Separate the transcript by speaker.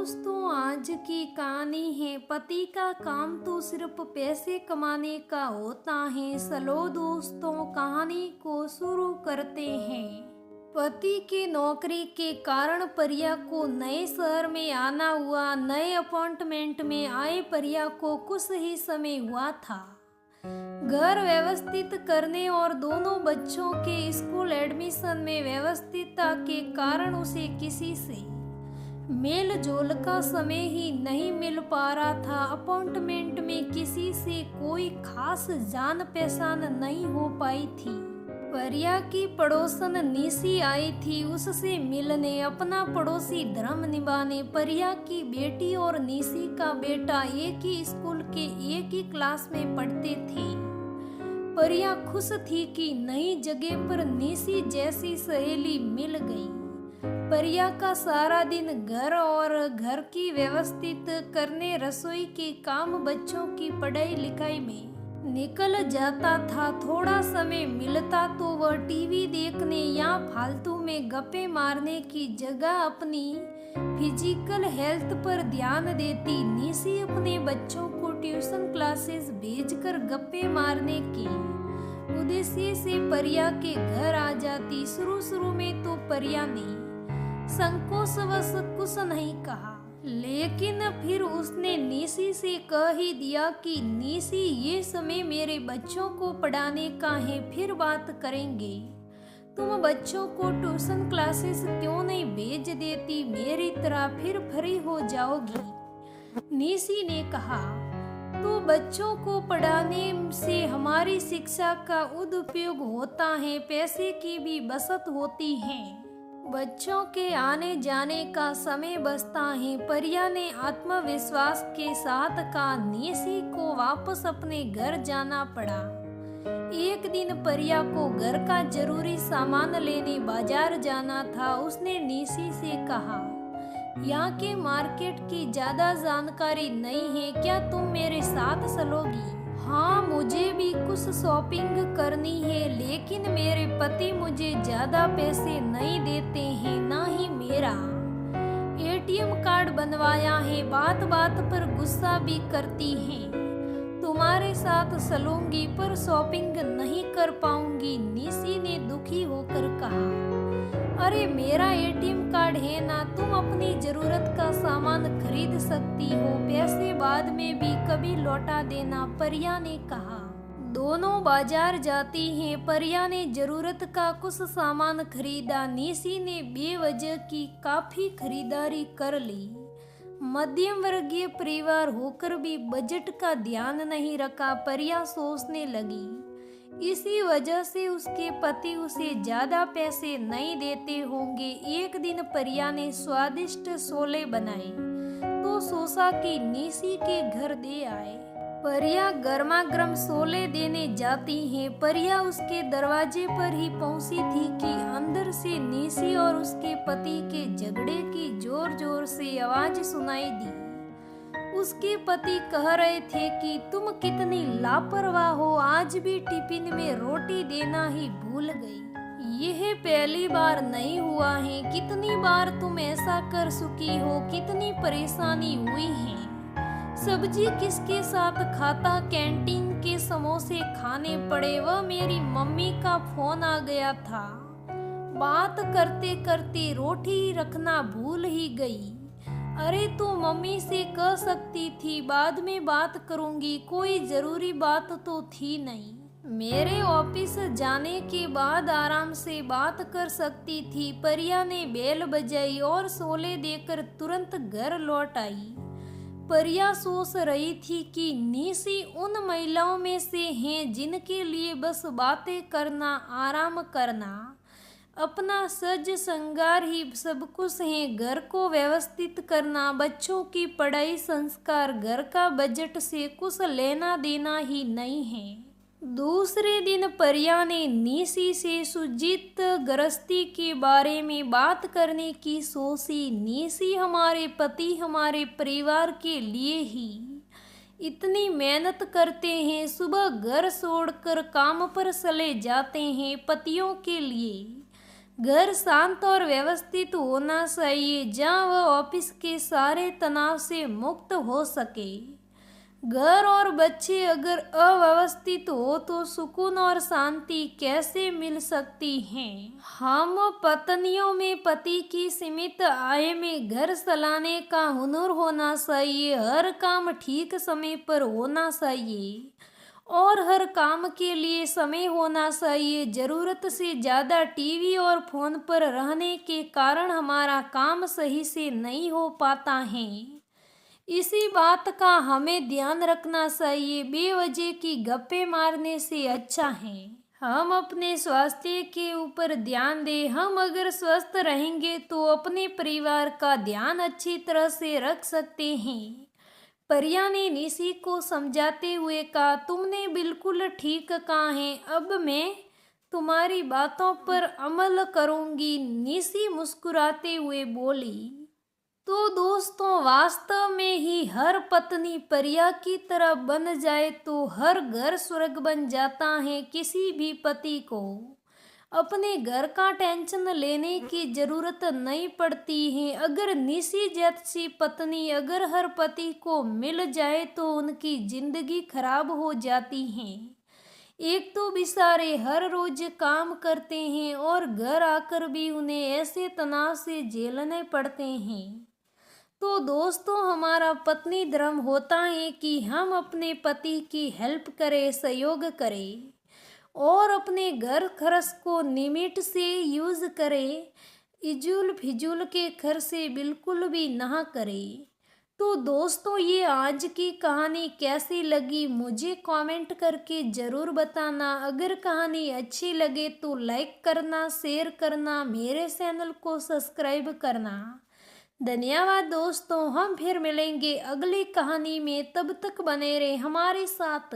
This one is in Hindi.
Speaker 1: दोस्तों, आज की कहानी है पति का काम तो सिर्फ पैसे कमाने का होता है। चलो दोस्तों, कहानी को शुरू करते हैं। पति की नौकरी के कारण परिया को नए शहर में आना हुआ। नए अपार्टमेंट में आए परिया को कुछ ही समय हुआ था। घर व्यवस्थित करने और दोनों बच्चों के स्कूल एडमिशन में व्यवस्थितता के कारण उसे किसी से मेल जोल का समय ही नहीं मिल पा रहा था। अपार्टमेंट में किसी से कोई खास जान पहचान नहीं हो पाई थी। परिया की पड़ोसन निशी आई थी उससे मिलने, अपना पड़ोसी धर्म निभाने। परिया की बेटी और निशी का बेटा एक ही स्कूल के एक ही क्लास में पढ़ते थे। परिया खुश थी कि नई जगह पर निशी जैसी सहेली मिल गई। परिया का सारा दिन घर और घर की व्यवस्थित करने, रसोई के काम, बच्चों की पढ़ाई लिखाई में निकल जाता था। थोड़ा समय मिलता तो वह टीवी देखने या फालतू में गप्पे मारने की जगह अपनी फिजिकल हेल्थ पर ध्यान देती। निशी अपने बच्चों को ट्यूशन क्लासेस भेजकर गप्पे मारने के उद्देश्य से परिया के घर आ जाती। शुरू में तो परिया ने संकोचवश कुछ नहीं कहा, लेकिन फिर उसने निशी से कह ही दिया कि निशी, ये समय मेरे बच्चों को पढ़ाने का है, फिर बात करेंगे। तुम बच्चों को ट्यूशन क्लासेस क्यों नहीं भेज देती, मेरी तरह फिर फ्री हो जाओगी। निशी ने कहा, तो बच्चों को पढ़ाने से हमारी शिक्षा का सदुपयोग होता है, पैसे की भी बचत होती है, बच्चों के आने जाने का समय बचता है। परिया ने आत्मविश्वास के साथ कहा। निशी को वापस अपने घर जाना पड़ा। एक दिन परिया को घर का जरूरी सामान लेने बाजार जाना था। उसने निशी से कहा, यहाँ के मार्केट की ज्यादा जानकारी नहीं है, क्या तुम मेरे साथ चलोगी? हाँ, मुझे भी कुछ शॉपिंग करनी है, लेकिन मेरे पति मुझे ज्यादा पैसे नहीं देते हैं, ना ही मेरा एटीएम कार्ड बनवाया है, बात बात पर गुस्सा भी करती हैं। तुम्हारे साथ चलूंगी पर शॉपिंग नहीं कर पाऊंगी। निशी ने दुखी होकर कहा, अरे मेरा एटीएम कार्ड है ना, तुम अपनी जरूरत का सामान खरीद सकती हो, पैसे बाद में भी कभी लौटा देना। परिया ने कहा। दोनों बाजार जाती हैं। परिया ने जरूरत का कुछ सामान खरीदा। निशी ने बेवजह की काफी खरीदारी कर ली। मध्यम वर्गीय परिवार होकर भी बजट का ध्यान नहीं रखा। परिया सोचने लगी, इसी वजह से उसके पति उसे ज्यादा पैसे नहीं देते होंगे। एक दिन परिया ने स्वादिष्ट छोले बनाए तो सोचा कि निशी के घर दे आए। परिया गर्मा गर्म छोले देने जाती है। परिया उसके दरवाजे पर ही पहुंची थी कि अंदर से निशी और उसके पति के झगड़े की जोर जोर से आवाज सुनाई दी। उसके पति कह रहे थे कि तुम कितनी लापरवाह हो, आज भी टिफिन में रोटी देना ही भूल गई। यह पहली बार नहीं हुआ है, कितनी बार तुम ऐसा कर चुकी हो, कितनी परेशानी हुई है। सब्जी किसके साथ खाता, कैंटीन के समोसे खाने पड़े, वह मेरी मम्मी का फोन आ गया था, बात करते करते रोटी रखना भूल ही गई। अरे तू मम्मी से कह सकती थी, बाद में बात करूंगी, कोई जरूरी बात तो थी नहीं। मेरे ऑफिस जाने के बाद आराम से बात कर सकती थी। परिया ने बेल बजाई और छोले देकर तुरंत घर लौट आई। परिया सोच रही थी कि निशी उन महिलाओं में से हैं जिनके लिए बस बातें करना, आराम करना, अपना सज संगार ही सब कुछ है। घर को व्यवस्थित करना, बच्चों की पढ़ाई, संस्कार, घर का बजट से कुछ लेना देना ही नहीं है। दूसरे दिन परिया ने निशी से सुजीत गृहस्थी के बारे में बात करने की सोची। निशी हमारे पति हमारे परिवार के लिए ही इतनी मेहनत करते हैं, सुबह घर छोड़कर काम पर चले जाते हैं, पतियों के लिए घर शांत और व्यवस्थित होना चाहिए जहां वह ऑफिस के सारे तनाव से मुक्त हो सके। घर और बच्चे अगर अव्यवस्थित हो तो सुकून और शांति कैसे मिल सकती हैं। हम पत्नियों में पति की सीमित आय में घर चलाने का हुनर होना चाहिए। हर काम ठीक समय पर होना चाहिए और हर काम के लिए समय होना चाहिए। जरूरत से ज़्यादा टीवी और फोन पर रहने के कारण हमारा काम सही से नहीं हो पाता है। इसी बात का हमें ध्यान रखना चाहिए। बेवजह की गप्पे मारने से अच्छा है हम अपने स्वास्थ्य के ऊपर ध्यान दें। हम अगर स्वस्थ रहेंगे तो अपने परिवार का ध्यान अच्छी तरह से रख सकते हैं। परिया ने निशी को समझाते हुए कहा, तुमने बिल्कुल ठीक कहा है, अब मैं तुम्हारी बातों पर अमल करूंगी। निशी मुस्कुराते हुए बोली। तो दोस्तों, वास्तव में ही हर पत्नी परिया की तरह बन जाए तो हर घर स्वर्ग बन जाता है। किसी भी पति को अपने घर का टेंशन लेने की जरूरत नहीं पड़ती है। अगर निशी जैसी पत्नी अगर हर पति को मिल जाए तो उनकी जिंदगी खराब हो जाती है। एक तो बेचारे हर रोज काम करते हैं और घर आकर भी उन्हें ऐसे तनाव से झेलने पड़ते हैं। तो दोस्तों, हमारा पत्नी धर्म होता है कि हम अपने पति की हेल्प करें, सहयोग करें और अपने घर खर्च को लिमिट से यूज़ करें। इजुल फिजूल के खर्च से बिल्कुल भी ना करें। तो दोस्तों, ये आज की कहानी कैसी लगी मुझे कमेंट करके ज़रूर बताना। अगर कहानी अच्छी लगे तो लाइक करना, शेयर करना, मेरे चैनल को सब्सक्राइब करना। धन्यवाद दोस्तों, हम फिर मिलेंगे अगली कहानी में। तब तक बने रहे हमारे साथ।